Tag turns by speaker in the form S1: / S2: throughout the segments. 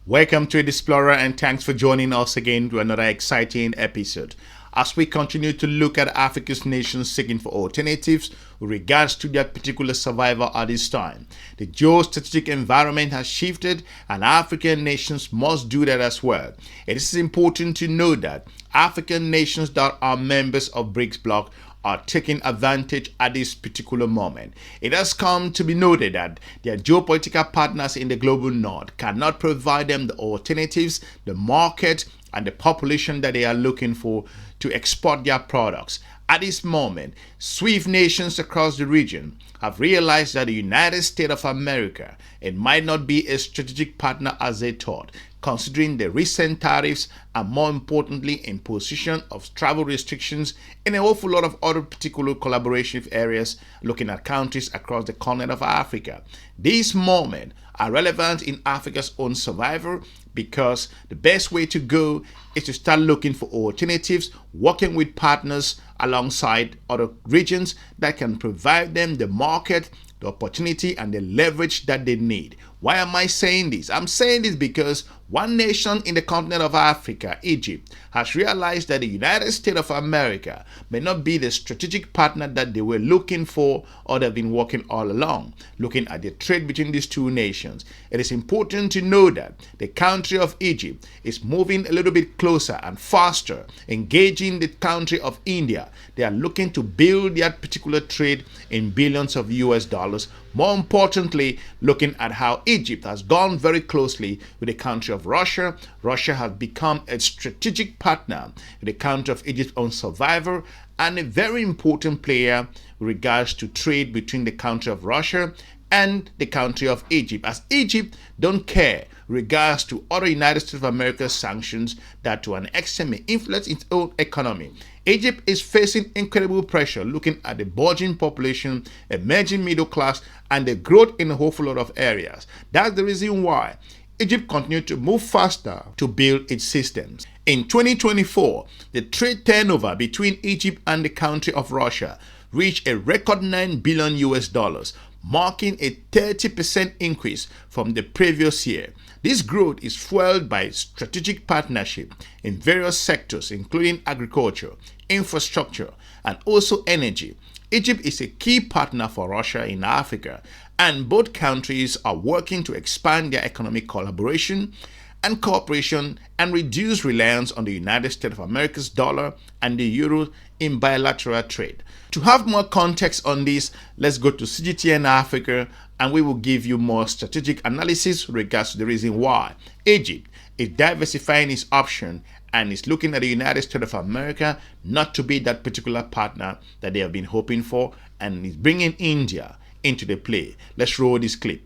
S1: Welcome to Explorer and thanks for joining us again to another exciting episode. As we continue to look at Africa's nations seeking for alternatives with regards to their particular survival at this time, the geostrategic environment has shifted and African nations must do that as well. It is important to know that African nations that are members of BRICS bloc are taking advantage at this particular moment. It has come to be noted that their geopolitical partners in the global north cannot provide them the alternatives, the market, and the population that they are looking for to export their products. At this moment, swift nations across the region have realized that the United States of America, it might not be a strategic partner as they thought, considering the recent tariffs and more importantly imposition of travel restrictions in an awful lot of other particular collaborative areas looking at countries across the continent of Africa. These moments are relevant in Africa's own survival because the best way to go is to start looking for alternatives, working with partners alongside other regions that can provide them the market, the opportunity, and the leverage that they need. Why am I saying this? I'm saying this because one nation in the continent of Africa, Egypt, has realized that the United States of America may not be the strategic partner that they were looking for or they've been working all along. Looking at the trade between these two nations, it is important to know that the country of Egypt is moving a little bit closer and faster, engaging the country of India. They are looking to build that particular trade in billions of US dollars. More importantly, looking at how Egypt has gone very closely with the country of Russia. Russia has become a strategic partner with the country of Egypt's own survivor and a very important player with regards to trade between the country of Russia and the country of Egypt, as Egypt don't care regards to other United States of America sanctions that to an extent may influence its own economy. Egypt is facing incredible pressure looking at the burgeoning population, emerging middle class, and the growth in a whole lot of areas. That's the reason why Egypt continued to move faster to build its systems. In 2024, the trade turnover between Egypt and the country of Russia reached a record $9 billion US dollars, marking a 30% increase from the previous year. This growth is fueled by strategic partnership in various sectors, including agriculture, infrastructure, and also energy. Egypt is a key partner for Russia in Africa, and both countries are working to expand their economic collaboration and cooperation and reduce reliance on the United States of America's dollar and the euro in bilateral trade. To have more context on this, let's go to CGTN Africa and we will give you more strategic analysis with regards to the reason why Egypt is diversifying its option and is looking at the United States of America not to be that particular partner that they have been hoping for, and is bringing India into the play. Let's roll this clip.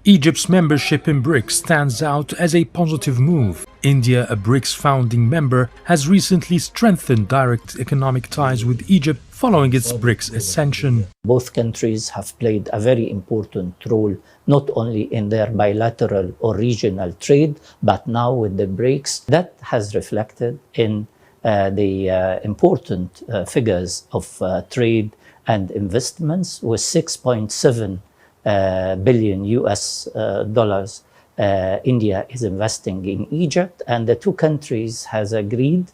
S2: Egypt's membership in BRICS stands out as a positive move. India, a BRICS founding member, has recently strengthened direct economic ties with Egypt following its BRICS ascension.
S3: Both countries have played a very important role, not only in their bilateral or regional trade, but now with the BRICS. That has reflected in the important figures of trade and investments, with 6.7 billion US dollars India is investing in Egypt, and the two countries has agreed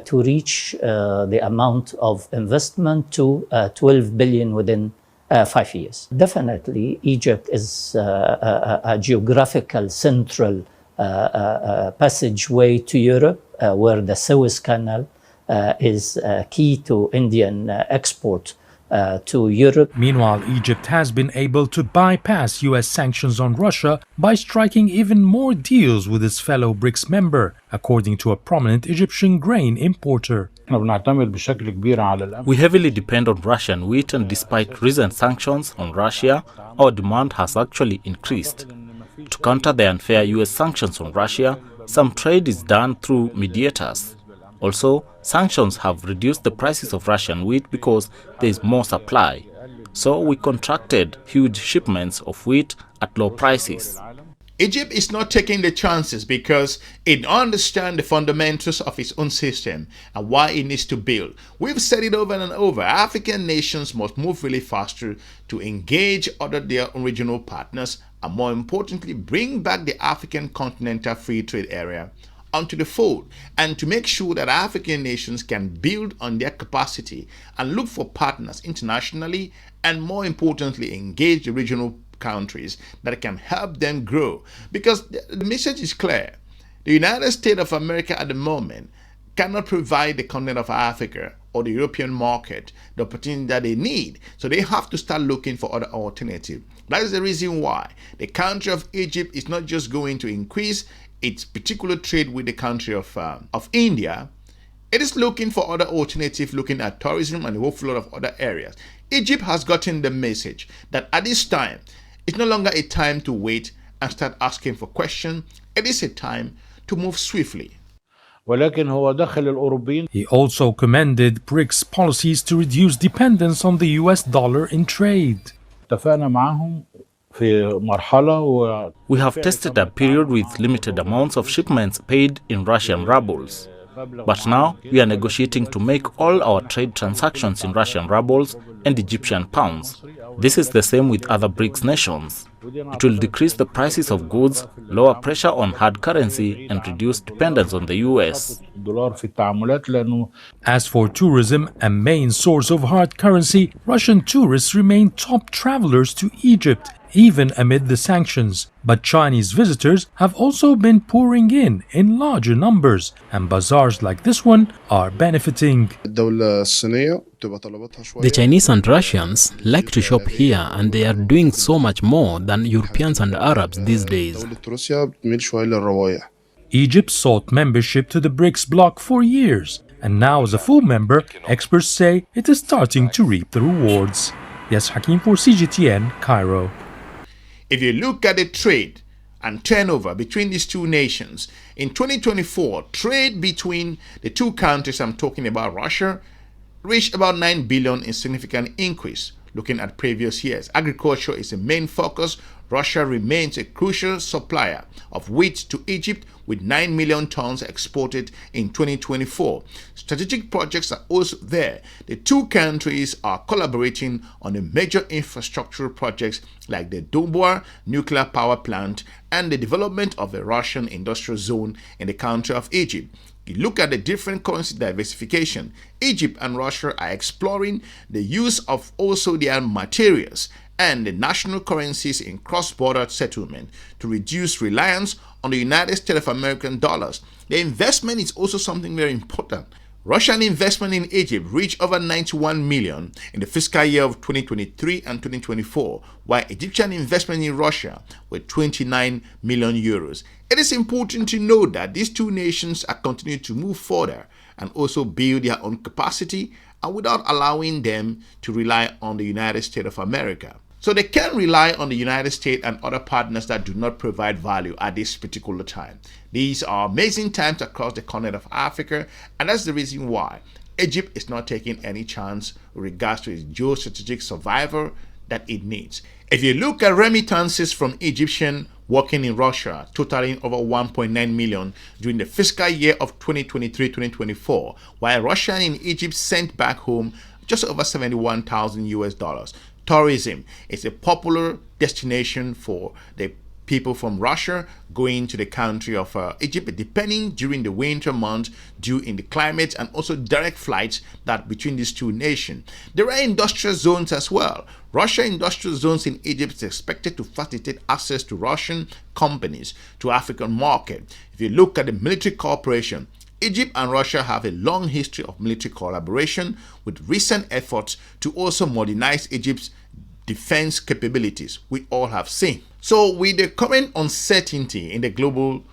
S3: to reach the amount of investment to 12 billion within 5 years. Definitely, Egypt is a geographical central passageway to Europe, where the Suez Canal is key to Indian export to Europe.
S2: Meanwhile, Egypt has been able to bypass US sanctions on Russia by striking even more deals with its fellow BRICS member, according to a prominent Egyptian grain importer.
S4: We heavily depend on Russian wheat, and despite recent sanctions on Russia, our demand has actually increased. To counter the unfair US sanctions on Russia, some trade is done through mediators. Also, sanctions have reduced the prices of Russian wheat because there is more supply. So we contracted huge shipments of wheat at low prices.
S1: Egypt is not taking the chances because it understands the fundamentals of its own system and why it needs to build. We've said it over and over. African nations must move really faster to engage other their regional partners and more importantly, bring back the African continental free trade area onto the fold, and to make sure that African nations can build on their capacity and look for partners internationally, and more importantly, engage the regional countries that can help them grow. Because the message is clear. The United States of America at the moment cannot provide the continent of Africa or the European market the opportunity that they need. So they have to start looking for other alternatives. That is the reason why the country of Egypt is not just going to increase its particular trade with the country of India. It is looking for other alternatives, looking at tourism and a whole lot of other areas. Egypt has gotten the message that at this time, it's no longer a time to wait and start asking for questions. It is a time to move swiftly.
S2: He also commended BRICS policies to reduce dependence on the US dollar in trade.
S4: We have tested a period with limited amounts of shipments paid in Russian rubles. But now we are negotiating to make all our trade transactions in Russian rubles and Egyptian pounds. This is the same with other BRICS nations. It will decrease the prices of goods, lower pressure on hard currency, and reduce dependence on the US.
S2: As for tourism, a main source of hard currency, Russian tourists remain top travelers to Egypt, even amid the sanctions. But Chinese visitors have also been pouring in larger numbers, and bazaars like this one are benefiting.
S5: The Chinese and Russians like to shop here, and they are doing so much more than Europeans and Arabs these days.
S2: Egypt sought membership to the BRICS bloc for years, and now as a full member, experts say it is starting to reap the rewards. Yes, Hakim for CGTN, Cairo.
S1: If you look at the trade and turnover between these two nations, in 2024, trade between the two countries I'm talking about, Russia, reached about 9 billion in significant increase. Looking at previous years, agriculture is the main focus. Russia remains a crucial supplier of wheat to Egypt with 9 million tons exported in 2024. Strategic projects are also there. The two countries are collaborating on the major infrastructural projects like the Dobwa nuclear power plant and the development of a Russian industrial zone in the country of Egypt. You look at the different currency diversification. Egypt and Russia are exploring the use of also their materials and the national currencies in cross-border settlement to reduce reliance on the United States of American dollars. The investment is also something very important. Russian investment in Egypt reached over 91 million in the fiscal year of 2023 and 2024, while Egyptian investment in Russia were 29 million euros. It is important to note that these two nations are continuing to move further and also build their own capacity, and without allowing them to rely on the United States of America. So they can rely on the United States and other partners that do not provide value at this particular time. These are amazing times across the continent of Africa, and that's the reason why Egypt is not taking any chance with regards to its geostrategic survival that it needs. If you look at remittances from Egyptian working in Russia, totaling over 1.9 million during the fiscal year of 2023-2024, while Russia and Egypt sent back home just over 71,000 US dollars. Tourism is a popular destination for the people from Russia going to the country of Egypt, depending during the winter months due in the climate, and also direct flights that between these two nations. There are industrial zones as well. Russia industrial zones in Egypt is expected to facilitate access to Russian companies to African market. If you look at the military cooperation, Egypt and Russia have a long history of military collaboration, with recent efforts to also modernize Egypt's defense capabilities we all have seen. So with the current uncertainty in the global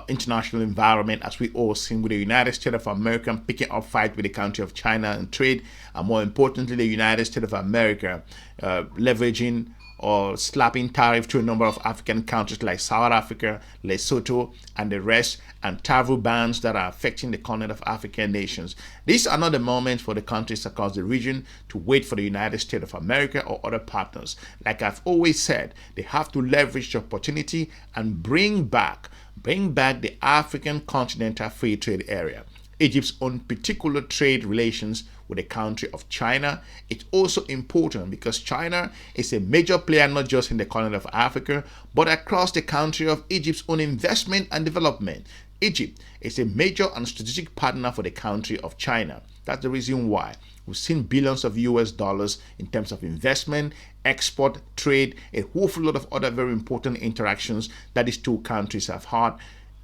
S1: international environment, as we all seen, with the United States of America picking up fight with the country of China and trade, and more importantly the United States of America leveraging or slapping tariff to a number of African countries like South Africa, Lesotho, and the rest, and travel bans that are affecting the continent of African nations. These are not the moments for the countries across the region to wait for the United States of America or other partners. Like I've always said, they have to leverage the opportunity and bring back the African continental free trade area. Egypt's own particular trade relations with the country of China. It's also important because China is a major player not just in the continent of Africa, but across the country of Egypt's own investment and development. Egypt is a major and strategic partner for the country of China. That's the reason why we've seen billions of US dollars in terms of investment, export, trade, a whole lot of other very important interactions that these two countries have had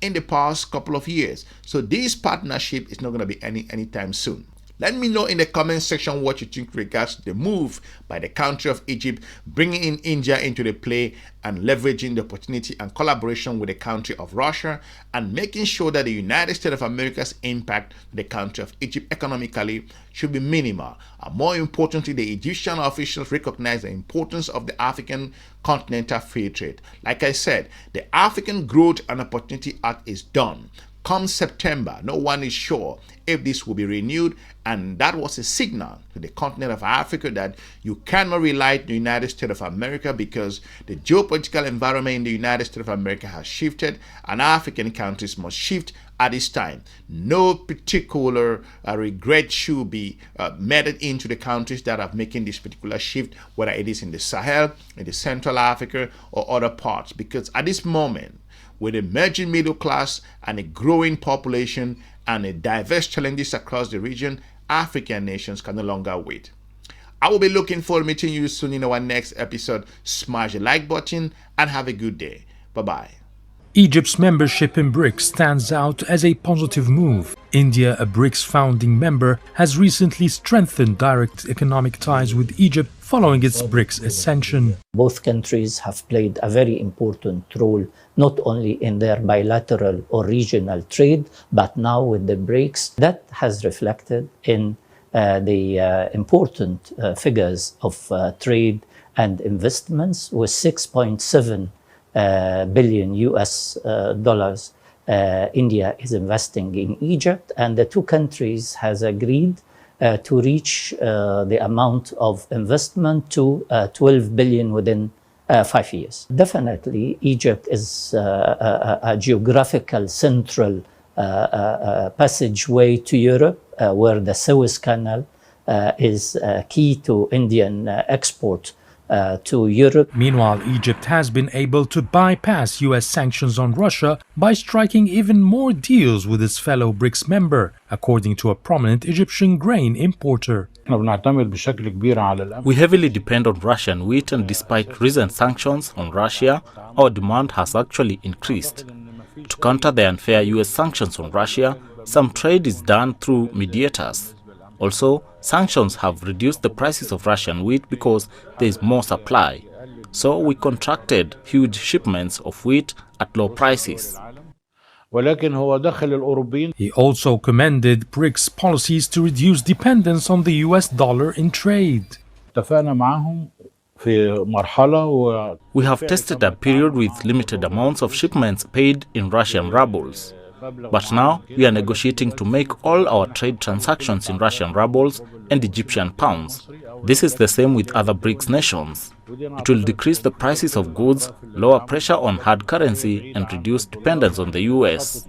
S1: in the past couple of years. So this partnership is not going to be anytime soon. Let me know in the comment section what you think regards to the move by the country of Egypt, bringing in India into the play and leveraging the opportunity and collaboration with the country of Russia, and making sure that the United States of America's impact to the country of Egypt economically should be minimal. And more importantly, the Egyptian officials recognize the importance of the African continental free trade. Like I said, the African Growth and Opportunity Act is done. Come September, no one is sure if this will be renewed, and that was a signal to the continent of Africa that you cannot rely on the United States of America because the geopolitical environment in the United States of America has shifted, and African countries must shift at this time. No particular regret should be meted into the countries that are making this particular shift, whether it is in the Sahel, in the Central Africa, or other parts, because at this moment, with a emerging middle class and a growing population and a diverse challenges across the region, African nations can no longer wait. I will be looking forward to meeting you soon in our next episode. Smash the like button and have a good day. Bye-bye.
S2: Egypt's membership in BRICS stands out as a positive move. India, a BRICS founding member, has recently strengthened direct economic ties with Egypt following its BRICS ascension.
S3: Both countries have played a very important role, not only in their bilateral or regional trade, but now with the BRICS. That has reflected in the important figures of trade and investments, with 6.7 billion US dollars India is investing in Egypt, and the two countries has agreed to reach the amount of investment to 12 billion within 5 years. Definitely, Egypt is a geographical central passageway to Europe, where the Suez Canal is key to Indian export to Europe.
S2: Meanwhile, Egypt has been able to bypass US sanctions on Russia by striking even more deals with its fellow BRICS member, according to a prominent Egyptian grain importer.
S4: We heavily depend on Russian wheat, and despite recent sanctions on Russia, our demand has actually increased. To counter the unfair US sanctions on Russia, some trade is done through mediators. Also, sanctions have reduced the prices of Russian wheat because there is more supply. So we contracted huge shipments of wheat at low prices.
S2: He also commended BRICS policies to reduce dependence on the US dollar in trade.
S4: We have tested a period with limited amounts of shipments paid in Russian rubles. But now we are negotiating to make all our trade transactions in Russian rubles and Egyptian pounds. This is the same with other BRICS nations. It will decrease the prices of goods, lower pressure on hard currency, and reduce dependence on the US.